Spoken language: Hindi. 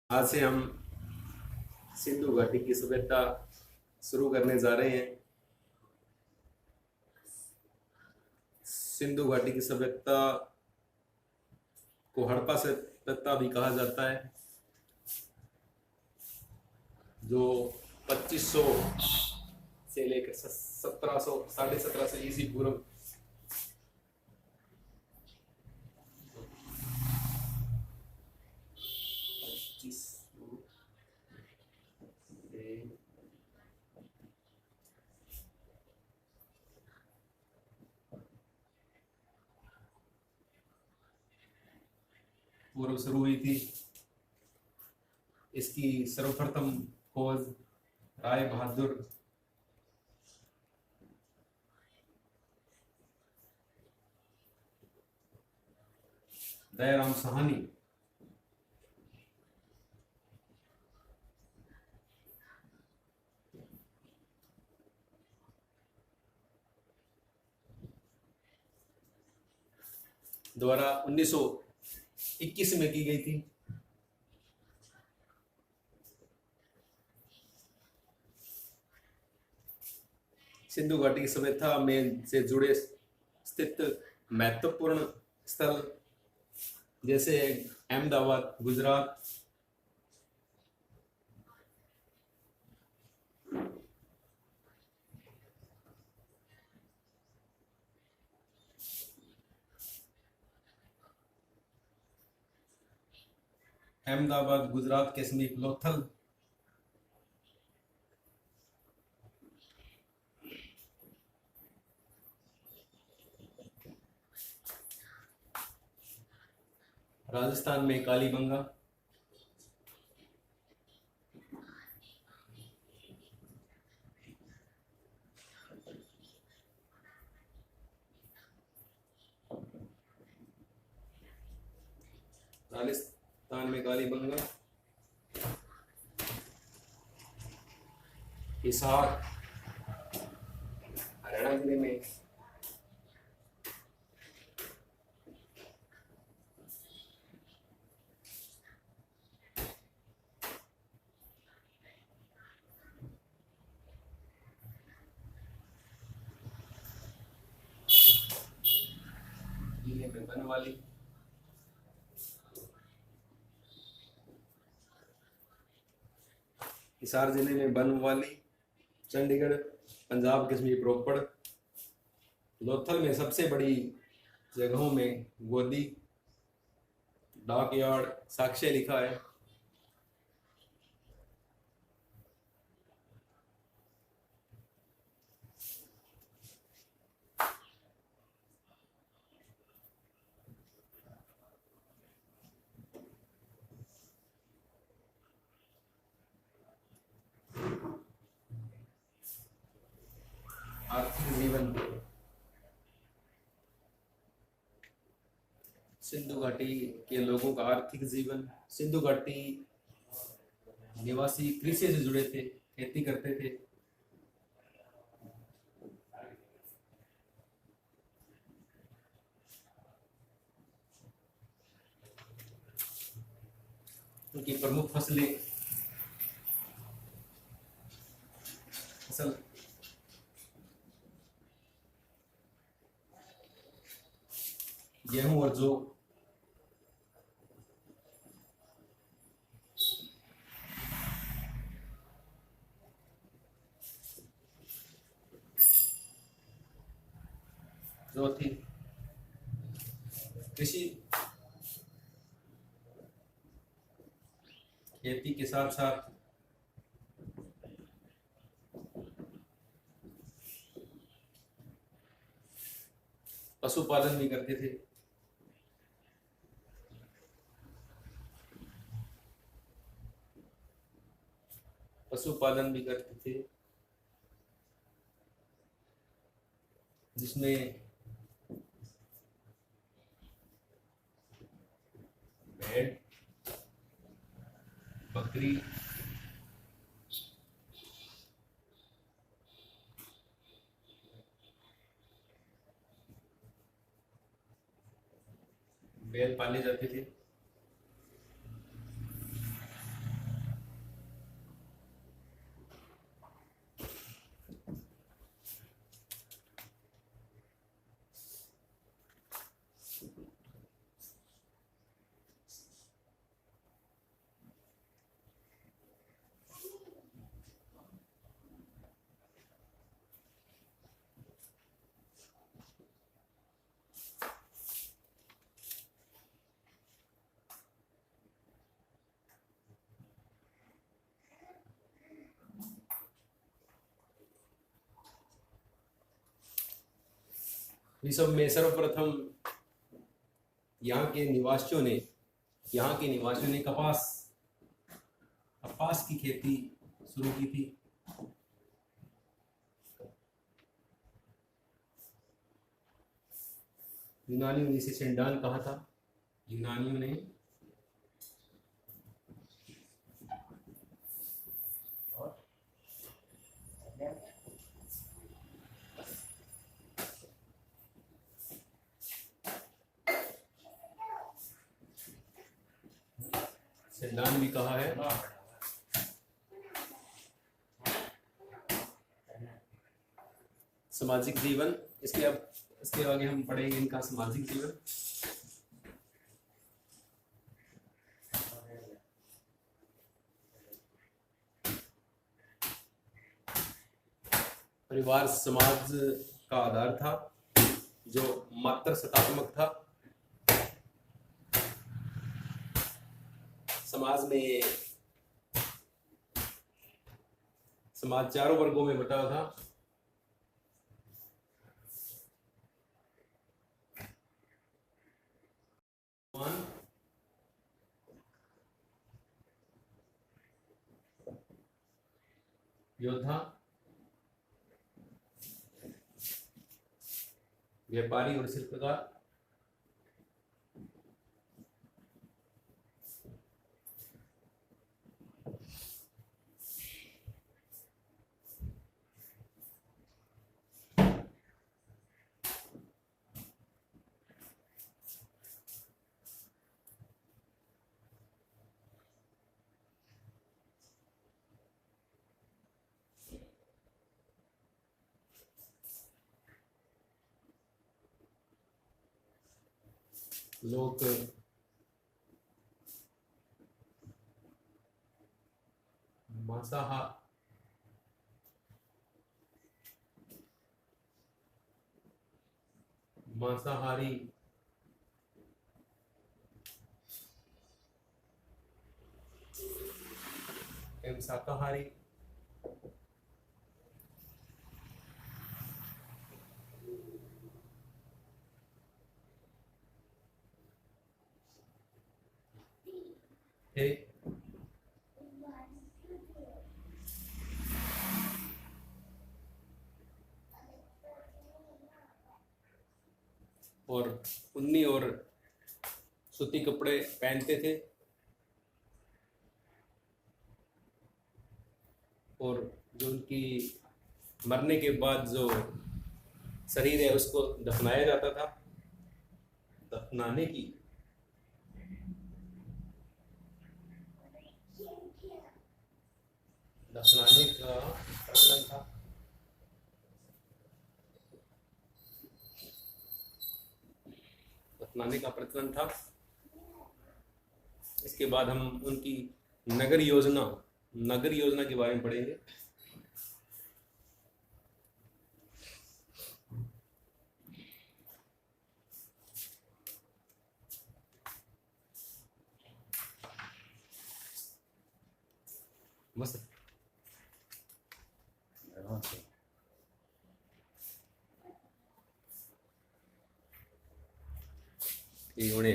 आज से हम सिंधु घाटी की सभ्यता शुरू करने जा रहे हैं। सिंधु घाटी की सभ्यता को हड़प्पा सभ्यता भी कहा जाता है, जो 2500 से लेकर 1700 1750 ईसी पूर्व पूर्व शुरू हुई थी। इसकी सर्वप्रथम खोज राय बहादुर दयाराम साहनी द्वारा 1921 में की गई थी। सिंधु घाटी की सभ्यता में से जुड़े स्थित महत्वपूर्ण स्थल जैसे अहमदाबाद गुजरात, अहमदाबाद गुजरात के समीप लोथल, राजस्थान में कालीबंगा, राजस्थान में कालीबंगा, हिसार हरियाणा जिले में, बनवाली, हिसार जिले में बनवाली, चंडीगढ़ पंजाब के समीप रोपड़, लोथल में सबसे बड़ी जगहों में गोदी, डॉकयार्ड, साक्ष्य लिखा है। आर्थिक जीवन सिंधु घाटी के लोगों का आर्थिक जीवन, सिंधु घाटी निवासी कृषि से जुड़े थे, खेती करते थे। उनकी प्रमुख फसल गेहूं और जौ, थी कृषि, खेती के साथ साथ पशुपालन भी करते थे। जिसमें भेड़, बकरी, बैल पाले जाते थे। विश्व में सर्वप्रथम यहाँ के निवासियों ने कपास की खेती शुरू की थी। यूनानियों ने इसे सिंडान कहा था। यूनानियों ने सिंडान भी कहा है। सामाजिक जीवन, इसके आगे हम पढ़ेंगे इनका सामाजिक जीवन। परिवार समाज का आधार था जो मात्र सत्तात्मक था। समाज चारों वर्गों में बटा था। योद्धा, व्यापारी और शिल्पकार। लोग मांसाहारी एवं शाकाहारी थे। और उन्नी और सूती कपड़े पहनते थे और जो उनकी मरने के बाद जो शरीर है उसको दफनाया जाता था। दफनाने का प्रचलन था। दफनाने का प्रचलन था। इसके बाद हम उनकी नगर योजना के बारे में पढ़ेंगे। मस्त ये